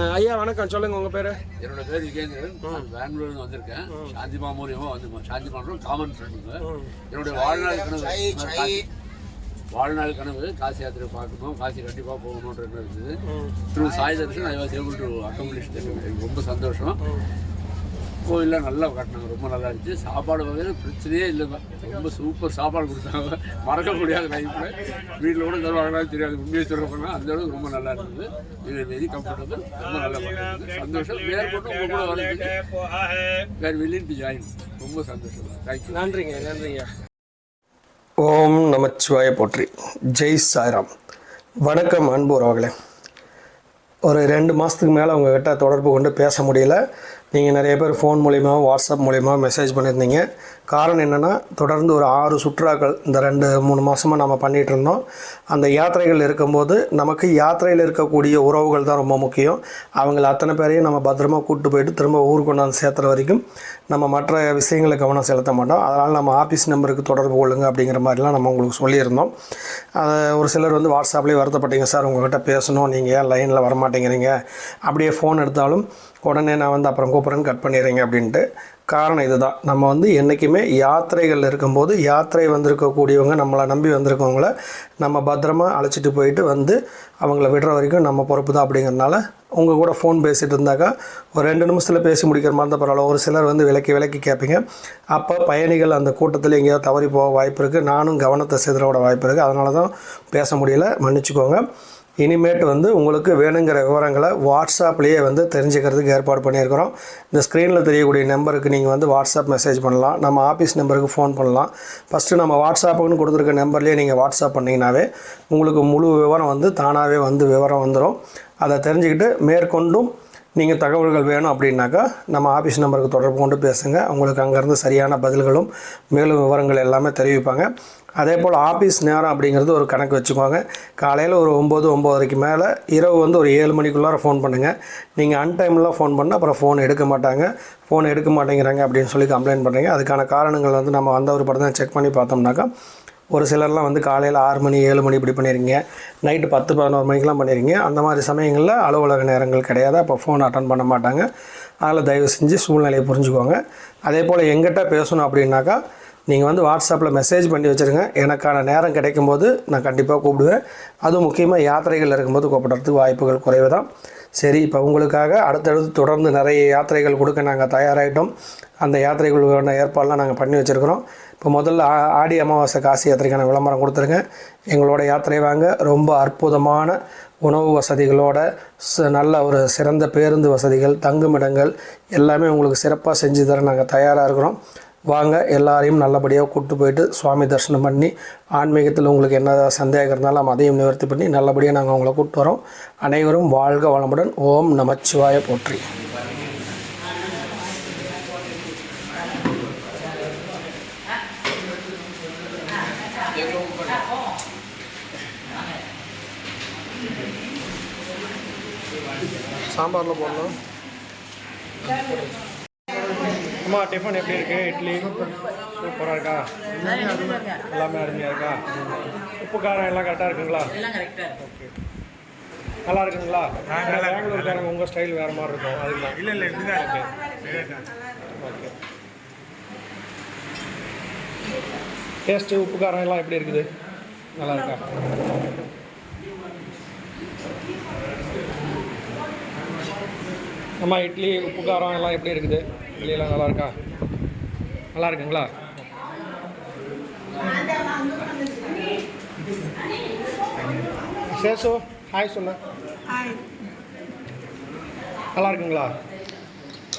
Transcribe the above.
ஐயா வணக்கம், சொல்லுங்கள் உங்கள் பேர்? என்னோட பேர் விஜேந்திரன். நான் பெங்களூர்லேருந்து வந்திருக்கேன். சாந்திமா மூலியமாக வந்து சாந்திமா காமன் ஃப்ரெண்டுங்க. என்னுடைய வாழ்நாள் கனவு காசி யாத்திரை பார்க்கணும், காசி கண்டிப்பாக போகணுன்ற என்ன இருந்தது. Through Sai Darshan I was able to accomplish that. எனக்கு ரொம்ப சந்தோஷம். கோயிலெலாம் நல்லா கட்டினாங்க, ரொம்ப நல்லா இருந்துச்சு. சாப்பாடு வகையில் பிரச்சனையே இல்லைங்க, ரொம்ப சூப்பர் சாப்பாடு கொடுத்தாங்க. மறக்க முடியாத லைஃப்பில் வீட்டில் கூட தருவாங்களான்னு தெரியாது, உண்மையை சொல்கிறப்பனா அந்த அளவுக்கு ரொம்ப நல்லா இருந்தது. இது வெரி கம்ஃபர்டபுள், ரொம்ப நல்லா பண்ணுறது. சந்தோஷம். மேற்கொண்டு உங்கள் கூட வரதுக்கு வேறு வில்லிங் டு ஜாயின். ரொம்ப சந்தோஷம். தேங்க்யூ. நன்றிங்க, நன்றிங்க. ஓம் நமச்சிவாய போற்றி. ஜெய் சாய்ராம். வணக்கம் அன்பு உறவுகளே. ஒரு 2 மாதத்துக்கு மேலே உங்கள்கிட்ட தொடர்பு கொண்டு பேச முடியல. நீங்கள் நிறைய பேர் ஃபோன் மூலிமா, வாட்ஸ்அப் மூலிமா மெசேஜ் பண்ணியிருந்தீங்க. காரணம் என்னென்னா, தொடர்ந்து ஒரு 6 சுற்றுலாக்கள் இந்த 2-3 மாதமாக நம்ம பண்ணிகிட்டு இருந்தோம். அந்த யாத்திரைகள் இருக்கும்போது நமக்கு யாத்திரையில் இருக்கக்கூடிய உறவுகள் தான் ரொம்ப முக்கியம். அவங்கள அத்தனை பேரையும் நம்ம பத்திரமா கூப்பிட்டு போயிட்டு திரும்ப ஊருக்கு கொண்டாந்து சேர்த்துற வரைக்கும் நம்ம மற்ற விஷயங்களை கவனம் செலுத்த மாட்டோம். அதனால் நம்ம ஆஃபீஸ் நம்பருக்கு தொடர்பு கொள்ளுங்க அப்படிங்கிற மாதிரிலாம் நம்ம உங்களுக்கு சொல்லியிருந்தோம். ஒரு சிலர் வந்து வாட்ஸ்அப்லேயே வருத்தப்பட்டீங்க, சார் உங்கள்கிட்ட பேசணும், நீங்கள் ஏன் லைனில் வரமாட்டேங்கிறீங்க, அப்படியே ஃபோன் எடுத்தாலும் உடனே நான் வந்து அப்புறம் கூப்பிட்றேன்னு கட் பண்ணிடுறீங்க அப்படின்ட்டு. காரணம் இதுதான், நம்ம வந்து என்றைக்குமே யாத்திரைகள் இருக்கும்போது யாத்திரை வந்திருக்கக்கூடியவங்க, நம்மளை நம்பி வந்திருக்கவங்கள நம்ம பத்திரமா அழைச்சிட்டு போயிட்டு வந்து அவங்கள விடுற வரைக்கும் நம்ம பொறுப்பு தான். அப்படிங்கிறதுனால உங்கள் கூட ஃபோன் பேசிகிட்டு இருந்தாக்கா ஒரு 2 நிமிஷத்தில் பேசி முடிக்கிற மாதிரி தான் பரவாயில்ல. ஒரு சிலர் வந்து விலக்கி கேட்பீங்க. அப்போ பயணிகள் அந்த கூட்டத்தில் எங்கேயாவது தவறி போக வாய்ப்பு இருக்குது, நானும் கவனத்தை சிதறோட வாய்ப்பு இருக்குது. அதனால தான் பேச முடியல, மன்னிச்சுக்கோங்க. இனிமேட்டு வந்து உங்களுக்கு வேணுங்கிற விவரங்களை வாட்ஸ்அப்லேயே வந்து தெரிஞ்சுக்கிறதுக்கு ஏற்பாடு பண்ணியிருக்கிறோம். இந்த ஸ்க்ரீனில் தெரியக்கூடிய நம்பருக்கு நீங்கள் வந்து வாட்ஸ்அப் மெசேஜ் பண்ணலாம், நம்ம ஆஃபீஸ் நம்பருக்கு ஃபோன் பண்ணலாம். ஃபஸ்ட்டு நம்ம வாட்ஸ்அப்புன்னு கொடுத்துருக்க நம்பர்லேயே நீங்கள் வாட்ஸ்அப் பண்ணிங்கனாவே உங்களுக்கு முழு விவரம் வந்து தானாகவே வந்து விவரம் வந்துடும். அதை தெரிஞ்சுக்கிட்டு மேற்கொண்டும் நீங்கள் தகவல்கள் வேணும் அப்படின்னாக்கா நம்ம ஆஃபீஸ் நம்பருக்கு தொடர்பு கொண்டு பேசுங்க. உங்களுக்கு அங்கேருந்து சரியான பதில்களும் மேலும் விவரங்கள் எல்லாமே தெரிவிப்பாங்க. அதே போல் ஆஃபீஸ் நேரம் அப்படிங்கிறது ஒரு கணக்கு வச்சுக்கோங்க. காலையில் ஒரு 9-9:30 மேலே, இரவு வந்து ஒரு 7 மணிக்குள்ளார ஃபோன் பண்ணுங்கள். நீங்கள் அன்டைம்லாம் ஃபோன் பண்ணால் அப்புறம் ஃபோன் எடுக்க மாட்டேங்கிறாங்க அப்படின்னு சொல்லி கம்ப்ளைண்ட் பண்ணுறீங்க. அதுக்கான காரணங்கள் வந்து நம்ம வந்தவர் படம் தான் செக் பண்ணி பார்த்தோம்னாக்கா, ஒரு சிலர்லாம் வந்து காலையில் 6 மணி 7 மணி இப்படி பண்ணிடுறீங்க, நைட்டு 10-11 மணிக்கெலாம் பண்ணிடுறீங்க. அந்த மாதிரி சமயங்களில் அலுவலக நேரங்கள் கிடையாது, அப்போ ஃபோன் அட்டன் பண்ண மாட்டாங்க. அதில் தயவு செஞ்சு சூழ்நிலையை புரிஞ்சுக்கோங்க. அதே போல் எங்கிட்ட பேசணும் அப்படின்னாக்கா நீங்கள் வந்து வாட்ஸ்அப்பில் மெசேஜ் பண்ணி வச்சுருங்க. எனக்கான நேரம் கிடைக்கும்போது நான் கண்டிப்பாக கூப்பிடுவேன். அதுவும் முக்கியமாக யாத்திரைகள் இருக்கும்போது கூப்பிட்றதுக்கு வாய்ப்புகள் குறைவு தான். சரி, இப்போ உங்களுக்காக அடுத்தடுத்து தொடர்ந்து நிறைய யாத்திரைகள் கொடுக்க நாங்கள் தயாராகிட்டோம். அந்த யாத்திரைகளுக்கான ஏற்பாடெலாம் நாங்கள் பண்ணி வச்சுருக்கிறோம். இப்போ முதல்ல ஆடி அமாவாசை காசி யாத்திரைக்கான விளம்பரம் கொடுத்துருங்க. எங்களோட யாத்திரை வாங்க. ரொம்ப அற்புதமான உணவு வசதிகளோட நல்ல ஒரு சிறந்த பேருந்து வசதிகள், தங்குமிடங்கள் எல்லாமே உங்களுக்கு சிறப்பாக செஞ்சு தர நாங்கள் தயாராக இருக்கிறோம். வாங்க, எல்லாரையும் நல்லபடியாக கூப்பிட்டு போயிட்டு சுவாமி தரிசனம் பண்ணி, ஆன்மீகத்தில் உங்களுக்கு என்ன சந்தேகம் இருந்தாலும் அதையும் நிவர்த்தி பண்ணி நல்லபடியாக நாங்கள் உங்களை கூப்பிட்டு வரோம். அனைவரும் வாழ்க வளமுடன். ஓம் நமச்சிவாய போற்றி. சாம்பாரில் போடணும். அம்மா, டிஃபன் எப்படி இருக்குது? இட்லி சூப்பராக இருக்கா? எல்லாமே அருமையாக இருக்கா? உப்பு காரம் எல்லாம் கரெக்டாக இருக்குங்களா? ஓகே, நல்லா இருக்குங்களா? பெங்களூர்காரங்க உங்கள் ஸ்டைல் வேறு மாதிரி இருக்கும், அதுதான். இல்லை ஓகே. டேஸ்ட்டு உப்பு காரம் எல்லாம் எப்படி இருக்குது? நல்லா இருக்கா? அம்மா, இட்லி உப்பு காரம் எல்லாம் எப்படி இருக்குது? இட்லியெல்லாம் நல்லா இருக்கா? நல்லா இருக்குங்களா? சேசு ஹாய் சொல்லு. நல்லா இருக்குங்களா?